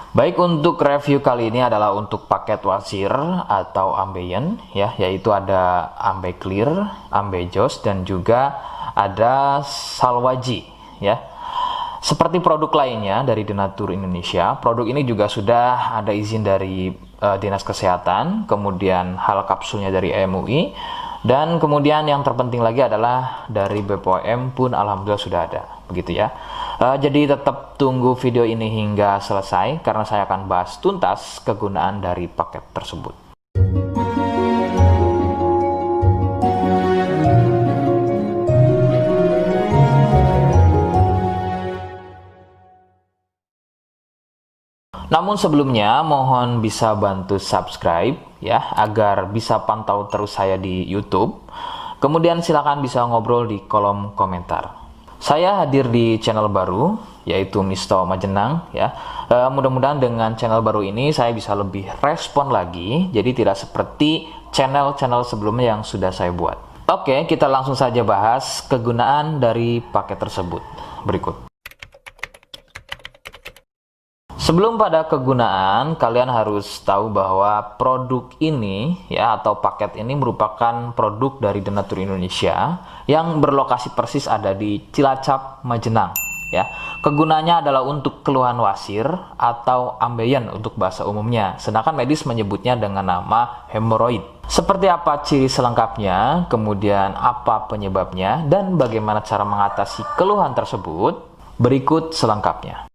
Baik, untuk review kali ini adalah untuk paket wasir atau ambient ya, yaitu ada ambeclear, ambejos dan juga ada salwaji ya. Seperti produk lainnya dari Denatur Indonesia, produk ini juga sudah ada izin dari Dinas Kesehatan, kemudian hal kapsulnya dari MUI, dan kemudian yang terpenting lagi adalah dari BPOM pun alhamdulillah sudah ada, begitu ya. Jadi tetap tunggu video ini hingga selesai karena saya akan bahas tuntas kegunaan dari paket tersebut. Namun sebelumnya mohon bisa bantu subscribe ya agar bisa pantau terus saya di YouTube. Kemudian silakan bisa ngobrol di kolom komentar. Saya hadir di channel baru yaitu Misto Majenang ya. Mudah-mudahan dengan channel baru ini saya bisa lebih respon lagi. Jadi tidak seperti channel-channel sebelumnya yang sudah saya buat. Oke, kita langsung saja bahas kegunaan dari paket tersebut. Berikut. Sebelum pada kegunaan, kalian harus tahu bahwa produk ini ya atau paket ini merupakan produk dari Denatur Indonesia yang berlokasi persis ada di Cilacap, Majenang ya. Kegunaannya adalah untuk keluhan wasir atau ambeien untuk bahasa umumnya, sedangkan medis menyebutnya dengan nama hemoroid. Seperti apa ciri selengkapnya, kemudian apa penyebabnya, dan bagaimana cara mengatasi keluhan tersebut, berikut selengkapnya.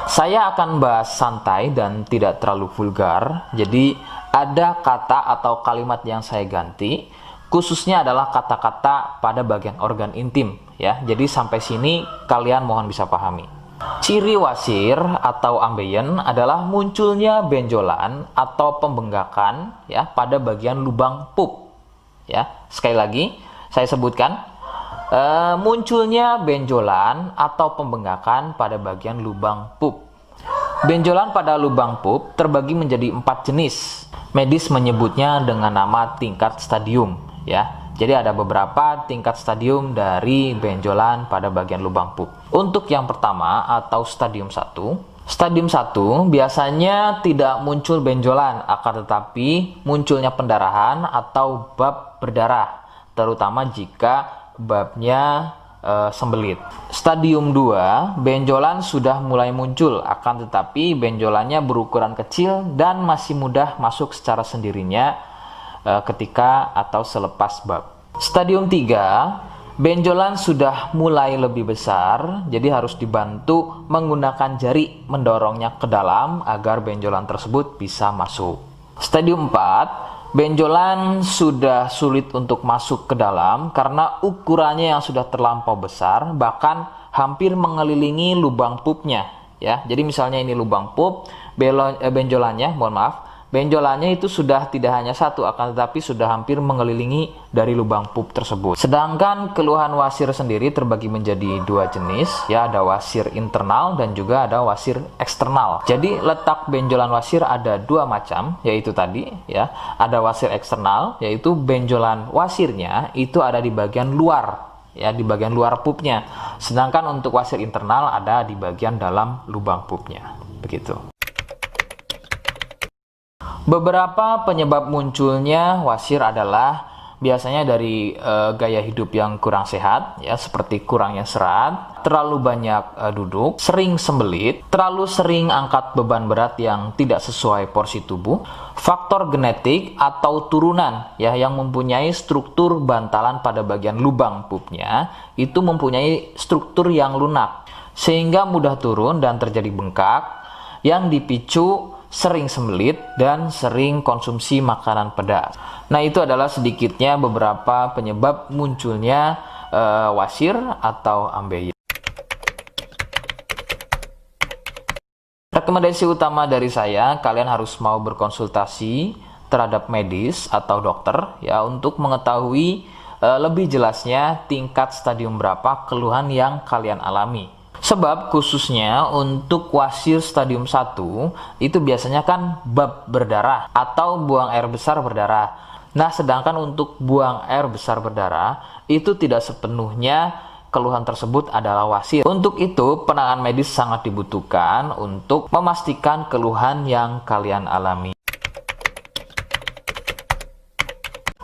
Saya akan bahas santai dan tidak terlalu vulgar, jadi ada kata atau kalimat yang saya ganti, khususnya adalah kata-kata pada bagian organ intim ya. Jadi sampai sini kalian mohon bisa pahami. Ciri wasir atau ambeien adalah munculnya benjolan atau pembengkakan ya pada bagian lubang pup ya. Sekali lagi saya sebutkan, munculnya benjolan atau pembengkakan pada bagian lubang pup. Benjolan pada lubang pup terbagi menjadi 4 jenis. Medis menyebutnya dengan nama tingkat stadium ya. Jadi ada beberapa tingkat stadium dari benjolan pada bagian lubang pup. Untuk yang pertama atau stadium 1, stadium 1 biasanya tidak muncul benjolan, akan tetapi munculnya pendarahan atau bab berdarah, terutama jika babnya sembelit. Stadium 2, benjolan sudah mulai muncul, akan tetapi benjolannya berukuran kecil dan masih mudah masuk secara sendirinya ketika atau selepas bab. Stadium 3, benjolan sudah mulai lebih besar, jadi harus dibantu menggunakan jari mendorongnya ke dalam agar benjolan tersebut bisa masuk. Stadium 4, benjolan sudah sulit untuk masuk ke dalam karena ukurannya yang sudah terlampau besar, bahkan hampir mengelilingi lubang pupnya ya. Jadi misalnya ini lubang pup, benjolannya, mohon maaf, benjolannya itu sudah tidak hanya satu, akan tetapi sudah hampir mengelilingi dari lubang pup tersebut. Sedangkan keluhan wasir sendiri terbagi menjadi 2 jenis ya, ada wasir internal dan juga ada wasir eksternal. Jadi letak benjolan wasir ada 2 macam, yaitu tadi ya, ada wasir eksternal yaitu benjolan wasirnya itu ada di bagian luar ya, di bagian luar pupnya. Sedangkan untuk wasir internal ada di bagian dalam lubang pupnya. Begitu. Beberapa penyebab munculnya wasir adalah biasanya dari gaya hidup yang kurang sehat ya, seperti kurangnya serat, terlalu banyak duduk, sering sembelit, terlalu sering angkat beban berat yang tidak sesuai porsi tubuh, faktor genetik atau turunan ya yang mempunyai struktur bantalan pada bagian lubang pupnya itu mempunyai struktur yang lunak sehingga mudah turun dan terjadi bengkak yang dipicu sering sembelit dan sering konsumsi makanan pedas. Nah, itu adalah sedikitnya beberapa penyebab munculnya wasir atau ambeien. Rekomendasi utama dari saya, kalian harus mau berkonsultasi terhadap medis atau dokter ya untuk mengetahui lebih jelasnya tingkat stadium berapa keluhan yang kalian alami. Sebab khususnya untuk wasir stadium 1 itu biasanya kan bab berdarah atau buang air besar berdarah. Nah, sedangkan untuk buang air besar berdarah itu tidak sepenuhnya keluhan tersebut adalah wasit. Untuk itu, penanganan medis sangat dibutuhkan untuk memastikan keluhan yang kalian alami.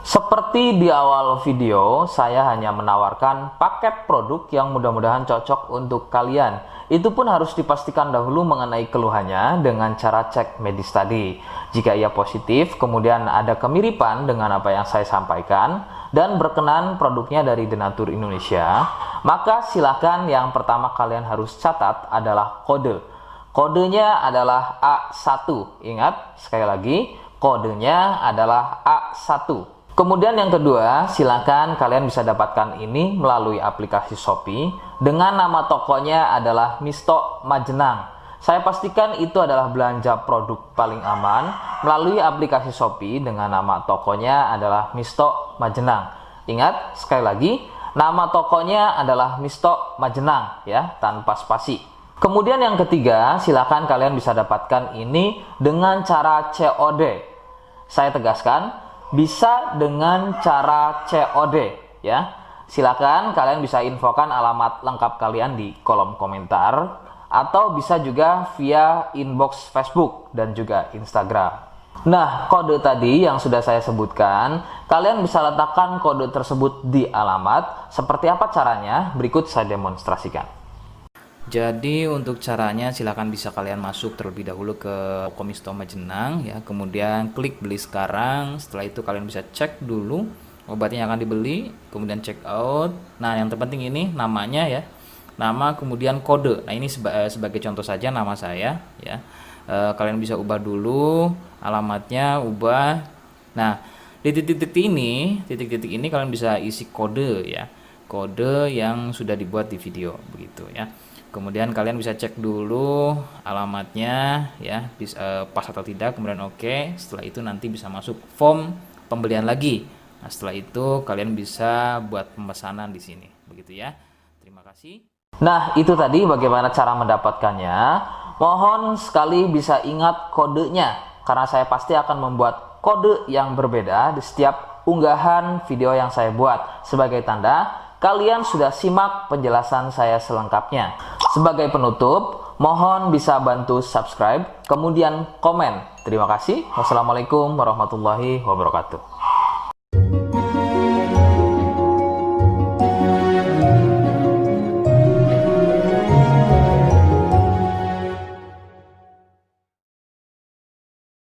Seperti di awal video, saya hanya menawarkan paket produk yang mudah-mudahan cocok untuk kalian. Itu pun harus dipastikan dahulu mengenai keluhannya dengan cara cek medis tadi. Jika ia positif, kemudian ada kemiripan dengan apa yang saya sampaikan, dan berkenan produknya dari Denatur Indonesia, maka silakan yang pertama kalian harus catat adalah kode. Kodenya adalah A1. Ingat, sekali lagi, kodenya adalah A1. Kemudian yang kedua, silakan kalian bisa dapatkan ini melalui aplikasi Shopee dengan nama tokonya adalah Misto Majenang. Saya pastikan itu adalah belanja produk paling aman melalui aplikasi Shopee dengan nama tokonya adalah Misto Majenang. Ingat, sekali lagi, nama tokonya adalah Misto Majenang ya, tanpa spasi. Kemudian yang ketiga, silakan kalian bisa dapatkan ini dengan cara COD. Saya tegaskan, bisa dengan cara COD ya. Silakan kalian bisa infokan alamat lengkap kalian di kolom komentar atau bisa juga via inbox Facebook dan juga Instagram. Nah, kode tadi yang sudah saya sebutkan, kalian bisa letakkan kode tersebut di alamat. Seperti apa caranya? Berikut saya demonstrasikan. Jadi untuk caranya silakan bisa kalian masuk terlebih dahulu ke toko Misto Majenang ya, kemudian klik beli sekarang. Setelah itu kalian bisa cek dulu obatnya yang akan dibeli, kemudian check out. Nah, yang terpenting ini namanya ya, nama kemudian kode. Nah, ini sebagai contoh saja nama saya ya. Kalian bisa ubah dulu alamatnya, ubah. Nah, di titik-titik ini kalian bisa isi kode ya, kode yang sudah dibuat di video begitu ya. Kemudian kalian bisa cek dulu alamatnya ya, pas atau tidak, kemudian oke. Setelah itu nanti bisa masuk form pembelian lagi. Nah, setelah itu kalian bisa buat pemesanan di sini begitu ya. Terima kasih. Nah, itu tadi bagaimana cara mendapatkannya. Mohon sekali bisa ingat kodenya, karena saya pasti akan membuat kode yang berbeda di setiap unggahan video yang saya buat sebagai tanda kalian sudah simak penjelasan saya selengkapnya. Sebagai penutup, mohon bisa bantu subscribe, kemudian komen. Terima kasih. Wassalamualaikum warahmatullahi wabarakatuh.